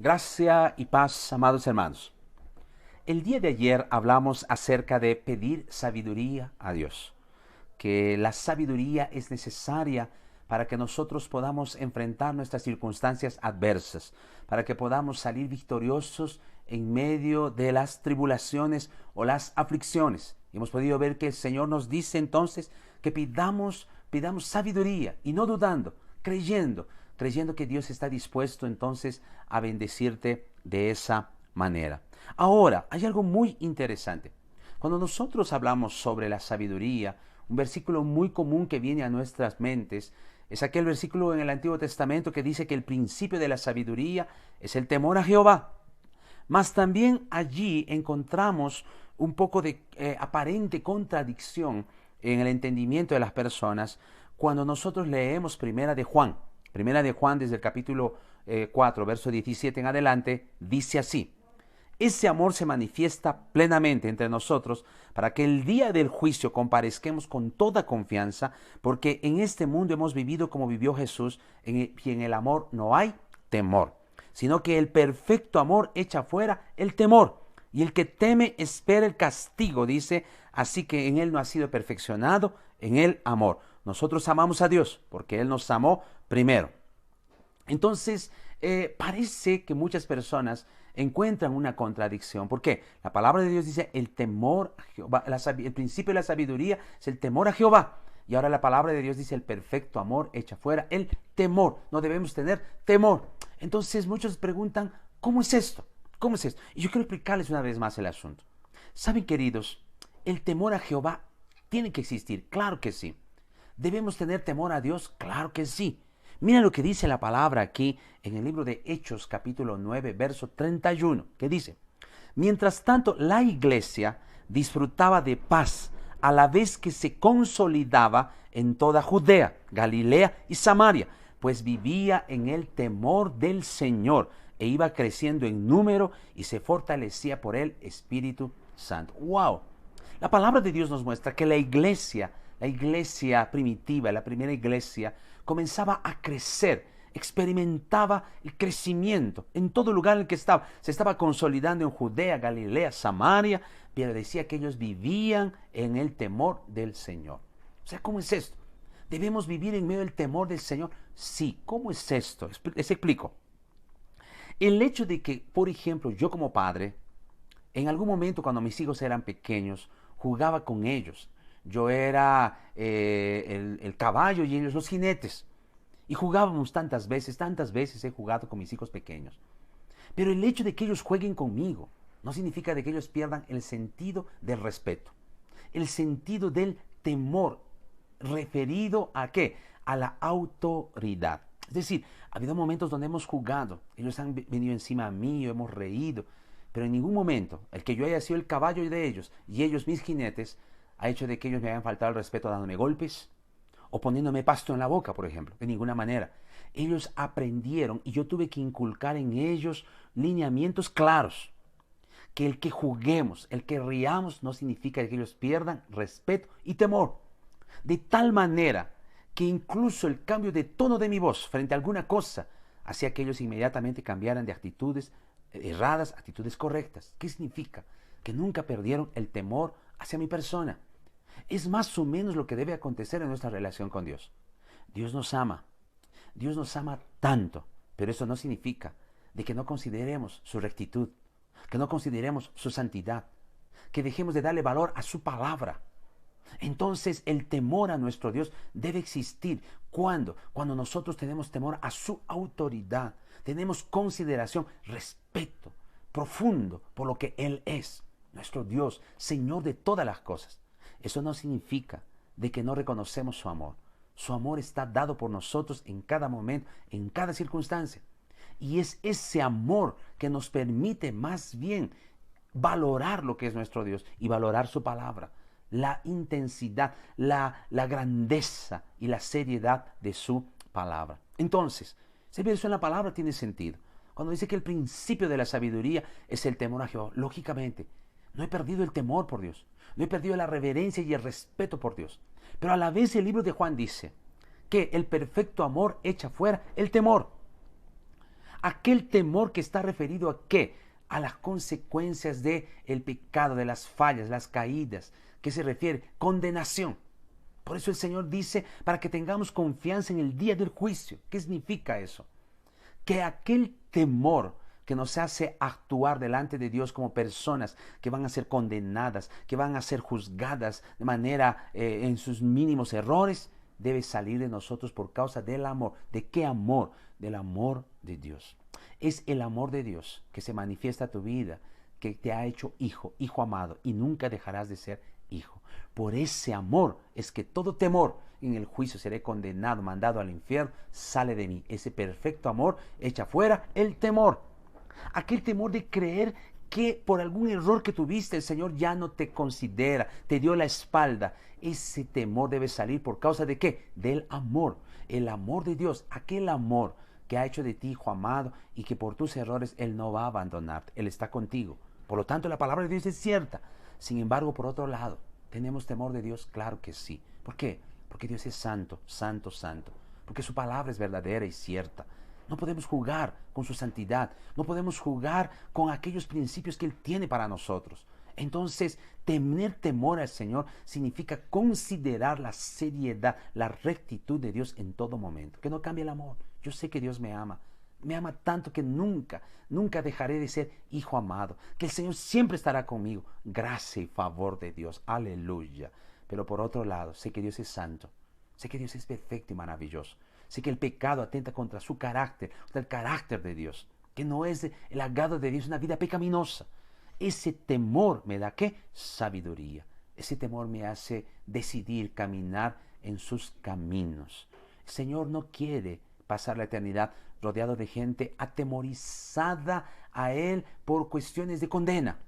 Gracia y paz, amados hermanos. El día de ayer hablamos acerca de pedir sabiduría a Dios, que la sabiduría es necesaria para que nosotros podamos enfrentar nuestras circunstancias adversas, para que podamos salir victoriosos en medio de las tribulaciones o las aflicciones. Y hemos podido ver que el Señor nos dice entonces que pidamos sabiduría y no dudando, creyendo que Dios está dispuesto entonces a bendecirte de esa manera. Ahora, hay algo muy interesante. Cuando nosotros hablamos sobre la sabiduría, un versículo muy común que viene a nuestras mentes es aquel versículo en el Antiguo Testamento que dice que el principio de la sabiduría es el temor a Jehová. Mas también allí encontramos un poco de aparente contradicción en el entendimiento de las personas cuando nosotros leemos Primera de Juan. Primera de Juan desde el capítulo 4, verso 17 en adelante, dice así: ese amor se manifiesta plenamente entre nosotros para que el día del juicio comparezcamos con toda confianza, porque en este mundo hemos vivido como vivió Jesús, y en el amor no hay temor, sino que el perfecto amor echa fuera el temor, y el que teme espera el castigo, dice, así que en él no ha sido perfeccionado en el amor. Nosotros amamos a Dios porque Él nos amó primero. Entonces, parece que muchas personas encuentran una contradicción. ¿Por qué? La palabra de Dios dice el temor a Jehová, el principio de la sabiduría es el temor a Jehová. Y ahora la palabra de Dios dice el perfecto amor echa fuera el temor. No debemos tener temor. Entonces muchos preguntan, ¿cómo es esto? ¿Cómo es esto? Y yo quiero explicarles una vez más el asunto. Saben, queridos, el temor a Jehová tiene que existir, claro que sí. ¿Debemos tener temor a Dios? Claro que sí. Mira lo que dice la palabra aquí en el libro de Hechos, capítulo 9, verso 31, que dice: mientras tanto, la iglesia disfrutaba de paz a la vez que se consolidaba en toda Judea, Galilea y Samaria, pues vivía en el temor del Señor e iba creciendo en número y se fortalecía por el Espíritu Santo. ¡Wow! La palabra de Dios nos muestra que la iglesia primitiva, la primera iglesia, comenzaba a crecer, experimentaba el crecimiento en todo lugar en el que estaba. Se estaba consolidando en Judea, Galilea, Samaria, pero decía que ellos vivían en el temor del Señor. O sea, ¿cómo es esto? ¿Debemos vivir en medio del temor del Señor? Sí. ¿Cómo es esto? Les explico. El hecho de que, por ejemplo, yo como padre, en algún momento cuando mis hijos eran pequeños, jugaba con ellos. Yo era el caballo y ellos los jinetes. Y jugábamos tantas veces he jugado con mis hijos pequeños. Pero el hecho de que ellos jueguen conmigo no significa de que ellos pierdan el sentido del respeto, el sentido del temor, referido a ¿qué? A la autoridad. Es decir, ha habido momentos donde hemos jugado, ellos han venido encima a mí, hemos reído, pero en ningún momento el que yo haya sido el caballo de ellos y ellos mis jinetes ha hecho de que ellos me hayan faltado el respeto dándome golpes o poniéndome pasto en la boca, por ejemplo. De ninguna manera. Ellos aprendieron y yo tuve que inculcar en ellos lineamientos claros. Que el que juguemos, el que riamos, no significa que ellos pierdan respeto y temor. De tal manera que incluso el cambio de tono de mi voz frente a alguna cosa hacía que ellos inmediatamente cambiaran de actitudes erradas, actitudes correctas. ¿Qué significa? Que nunca perdieron el temor hacia mi persona. Es más o menos lo que debe acontecer en nuestra relación con Dios. Dios nos ama tanto, pero eso no significa de que no consideremos su rectitud, que no consideremos su santidad, que dejemos de darle valor a su palabra. Entonces el temor a nuestro Dios debe existir. ¿Cuándo? Cuando nosotros tenemos temor a su autoridad, tenemos consideración, respeto profundo por lo que Él es, nuestro Dios, Señor de todas las cosas. Eso no significa de que no reconocemos su amor. Su amor está dado por nosotros en cada momento, en cada circunstancia. Y es ese amor que nos permite más bien valorar lo que es nuestro Dios y valorar su palabra, la intensidad, la grandeza y la seriedad de su palabra. Entonces, ese verso en la palabra tiene sentido. Cuando dice que el principio de la sabiduría es el temor a Jehová, lógicamente, no he perdido el temor por Dios. No he perdido la reverencia y el respeto por Dios. Pero a la vez el libro de Juan dice que el perfecto amor echa fuera el temor. Aquel temor que está referido a qué? A las consecuencias del pecado, de las fallas, las caídas. ¿Qué se refiere? Condenación. Por eso el Señor dice, para que tengamos confianza en el día del juicio. ¿Qué significa eso? Que aquel temor que nos hace actuar delante de Dios como personas que van a ser condenadas, que van a ser juzgadas de manera en sus mínimos errores, debe salir de nosotros por causa del amor. ¿De qué amor? Del amor de Dios. Es el amor de Dios que se manifiesta a tu vida, que te ha hecho hijo, hijo amado, y nunca dejarás de ser hijo. Por ese amor es que todo temor en el juicio seré condenado, mandado al infierno, sale de mí. Ese perfecto amor echa fuera el temor. Aquel temor de creer que por algún error que tuviste el Señor ya no te considera, te dio la espalda. Ese temor debe salir por causa de ¿qué? Del amor. El amor de Dios, aquel amor que ha hecho de ti hijo amado y que por tus errores Él no va a abandonarte, Él está contigo. Por lo tanto, la palabra de Dios es cierta. Sin embargo, por otro lado, ¿tenemos temor de Dios? Claro que sí. ¿Por qué? Porque Dios es santo, santo, santo. Porque su palabra es verdadera y cierta. No podemos jugar con su santidad. No podemos jugar con aquellos principios que Él tiene para nosotros. Entonces, tener temor al Señor significa considerar la seriedad, la rectitud de Dios en todo momento. Que no cambie el amor. Yo sé que Dios me ama. Me ama tanto que nunca, nunca dejaré de ser hijo amado. Que el Señor siempre estará conmigo. Gracia y favor de Dios. Aleluya. Pero por otro lado, sé que Dios es santo. Sé que Dios es perfecto y maravilloso. Sé que el pecado atenta contra su carácter, contra el carácter de Dios. Que no es el agrado de Dios una vida pecaminosa. Ese temor me da ¿qué? Sabiduría. Ese temor me hace decidir caminar en sus caminos. El Señor no quiere pasar la eternidad rodeado de gente atemorizada a Él por cuestiones de condena.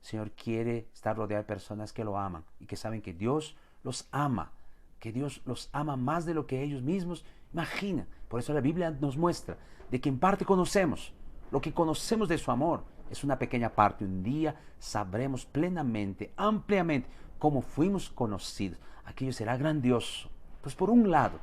El Señor quiere estar rodeado de personas que lo aman y que saben que Dios los ama, que Dios los ama más de lo que ellos mismos imaginan. Por eso la Biblia nos muestra de que en parte conocemos. Lo que conocemos de su amor es una pequeña parte. Un día sabremos plenamente, ampliamente, cómo fuimos conocidos. Aquello será grandioso. Pues por un lado,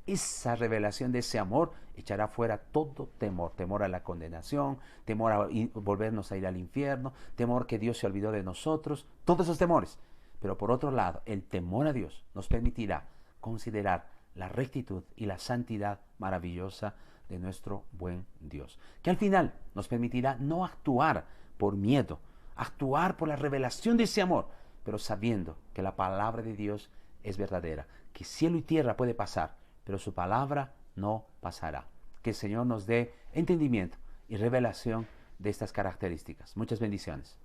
esa revelación de ese amor echará fuera todo temor, temor a la condenación, temor a volvernos a ir al infierno, temor que Dios se olvidó de nosotros, todos esos temores. Pero por otro lado, el temor a Dios nos permitirá considerar la rectitud y la santidad maravillosa de nuestro buen Dios, que al final nos permitirá no actuar por miedo, actuar por la revelación de ese amor, pero sabiendo que la palabra de Dios es verdadera, que cielo y tierra puede pasar, pero su palabra no pasará. Que el Señor nos dé entendimiento y revelación de estas características. Muchas bendiciones.